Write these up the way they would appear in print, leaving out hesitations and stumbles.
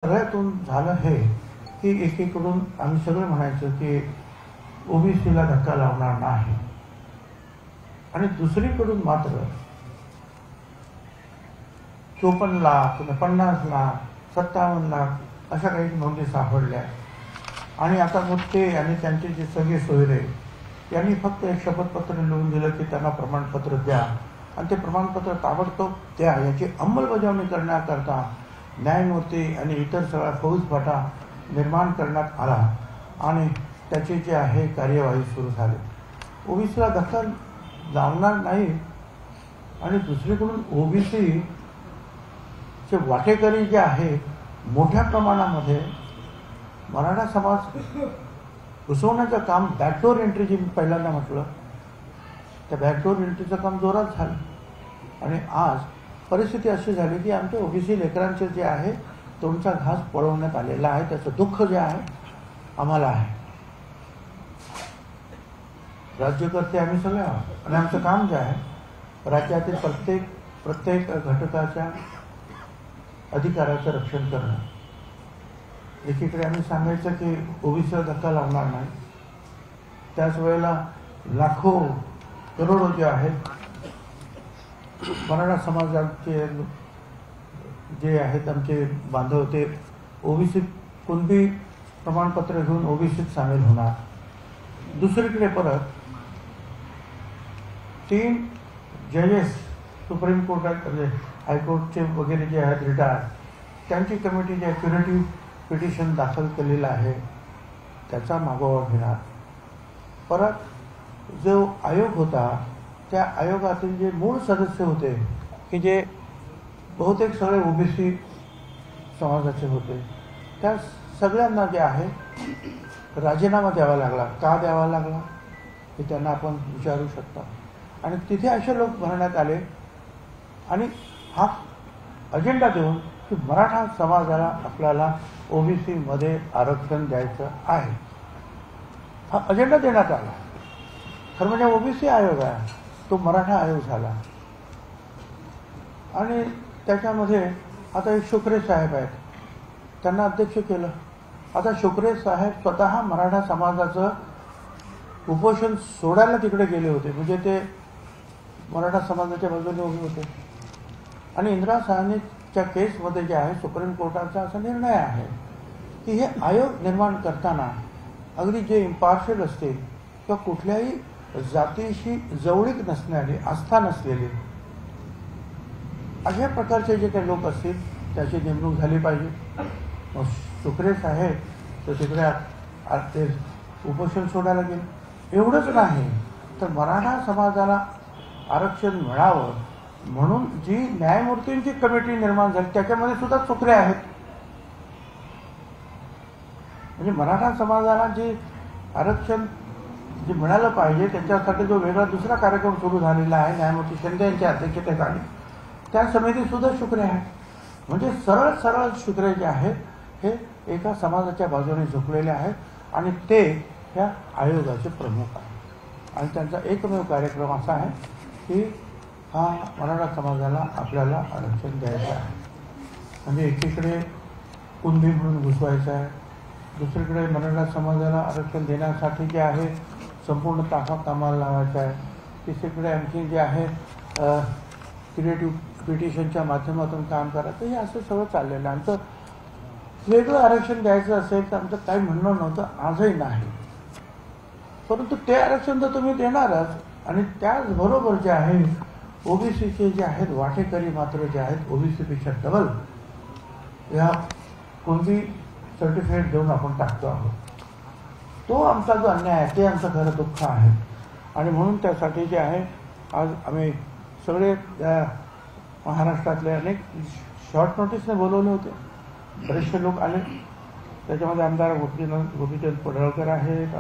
सगळ्यातून झालं हे की एकीकडून आम्ही सगळं म्हणायचं की ओबीसीला धक्का लावणार नाही, आणि दुसरीकडून मात्र 54 लाख 50 लाख 57 लाख अशा काही नोंदी सापडल्या. आणि आता मुत्ते आणि त्यांचे जे सगळे सोयरे यांनी फक्त एक शपथपत्र लिहून दिलं की त्यांना प्रमाणपत्र द्या, आणि ते प्रमाणपत्र ताबडतोब द्या याची अंमलबजावणी करण्याकरता न्यायमूर्ती आणि इतर सगळा फौजफाटा निर्माण करण्यात आला आणि त्याची जी आहे कार्यवाही सुरू झाली. ओबीसीला धक्का लावणार नाही, आणि दुसरीकडून ओबीसीचे वाटेकरी जे आहे मोठ्या प्रमाणामध्ये मराठा समाज घुसवण्याचं काम, बॅकडोर एंट्री जी पहिल्यांदा म्हटलं, त्या बॅकडोर एंट्रीचं काम जोरात झालं. आणि आज परिस्थिती अशी झाली की आमच्या ओबीसी लेकरांचे जे आहे तोंडचा घास पळवण्यात आलेला आहे. त्याचं दुःख जे आहे आम्हाला आहे. राज्यकर्ते आम्ही सगळे आहोत, आणि आमचं काम जे आहे राज्यातील प्रत्येक घटकाच्या अधिकाराचं रक्षण करणं. एकीकडे आम्ही सांगायचं की ओबीसीला धक्का लावणार नाही, त्याच वेळेला लाखो करोडो जे आहेत मराठा समाजाचे जे आहेत आमचे बांधव ते ओबीसी कुणबी प्रमाणपत्र घेऊन ओबीसीत सामील होणार. दुसरीकडे परत 3 जजेस सुप्रीम कोर्टात म्हणजे हायकोर्टचे वगैरे जे आहेत रिटायर, त्यांची कमिटी जे क्युरेटिव्ह पिटिशन दाखल केलेलं आहे त्याचा मागोवा घेणार. परत जो आयोग होता त्या आयोगातील जे मूळ सदस्य होते की जे बहुतेक सगळे ओबीसी समाजाचे होते, त्या सगळ्यांना जे आहे राजीनामा द्यावा लागला. का द्यावा लागला हे त्यांना आपण विचारू शकता. आणि तिथे असे लोक भरण्यात आले आणि हा अजेंडा देऊन की मराठा समाजाला आपल्याला ओबीसीमध्ये आरक्षण द्यायचं आहे, हा अजेंडा देण्यात आला. खरं म्हणजे ओबीसी आयोग आहे तो मराठा आयोग झाला. आणि त्याच्यामध्ये आता एक शुक्रे साहेब आहेत, त्यांना अध्यक्ष केलं. आता शुक्रे साहेब स्वतः मराठा समाजाचं उपोषण सोडायला तिकडे गेले होते, म्हणजे ते मराठा समाजाच्या बाजूने उभे होते. आणि इंदिरा साहनीच्या केसमध्ये जे आहे सुप्रीम कोर्टाचा असा निर्णय आहे की हे आयोग निर्माण करताना अगदी जे इम्पार्शियल असते किंवा कुठल्याही जातीशी जवळीक नसणारी, आस्था नसलेली अशा प्रकारचे जे काही लोक असतील त्याची नेमणूक झाली पाहिजे. मग शुक्रे साहेब तर तिकडे ते उपोषण सोडायला गेले. एवढंच नाही तर मराठा समाजाला आरक्षण मिळावं म्हणून जी न्यायमूर्तींची कमिटी निर्माण झाली त्याच्यामध्ये सुद्धा शुक्रे आहेत. म्हणजे मराठा समाजाला जे आरक्षण जे मिळालं पाहिजे त्याच्यासाठी जो वेगळा दुसरा कार्यक्रम सुरू झालेला आहे न्यायमूर्ती शिंदे यांच्या अध्यक्षतेखाली, त्या समितीत सुद्धा शुक्रे आहेत. म्हणजे सरळ सरळ शुक्रे जे आहेत हे एका समाजाच्या बाजूने झुकलेले आहेत, आणि ते ह्या आयोगाचे प्रमुख आहेत. आणि त्यांचा एकमेव कार्यक्रम असा आहे की हा मराठा समाजाला आपल्याला आरक्षण द्यायचं आहे. म्हणजे एकीकडे कुणबी म्हणून घुसवायचं आहे, दुसरीकडे मराठा समाजाला आरक्षण देण्यासाठी जे आहे संपूर्ण ताफा कामाला लावायचा आहे, तिसरीकडे आणखी जे आहे क्रिएटिव्ह पिटिशनच्या माध्यमातून काम करायचं. हे असं सगळं चाललेलं आहे. आमचं वेगळं आरक्षण द्यायचं असेल तर आमचं काही म्हणणं नव्हतं, आजही नाही. परंतु ते आरक्षण तर तुम्ही देणारच, आणि त्याचबरोबर जे आहे ओबीसीचे जे आहेत वाटेकरी मात्र जे आहेत ओबीसीपेक्षा डबल या कुणबी सर्टिफिकेट देऊन आपण टाकतो आहोत. तो आमचा जो अन्याय आहे ते आमचं खरं दुःख आहे. आणि म्हणून त्यासाठी जे आहे आज आम्ही सगळे महाराष्ट्रातले अनेक शॉर्ट नोटीसने बोलवले होते, बरेचसे लोक आले. त्याच्यामध्ये आमदार गोपीचंद पडळकर आहेत,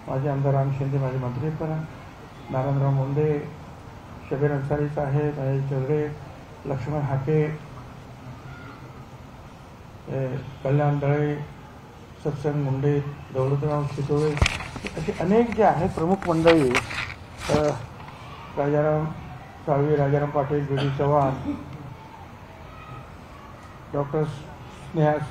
माजी आमदार राम शिंदे, माझे मंत्री पण आहेत, नारायणराव मुंडे, शबीर अन्सारी साहेब, महेश झगडे, लक्ष्मण हाके, कल्याण दळे, सत्संग मुंडे, दौलतराव शितोळे, असे अनेक जे आहेत प्रमुख मंडळी, राजाराम साळवी, राजाराम पाटील, बी डी चव्हाण, डॉक्टर स्नेहा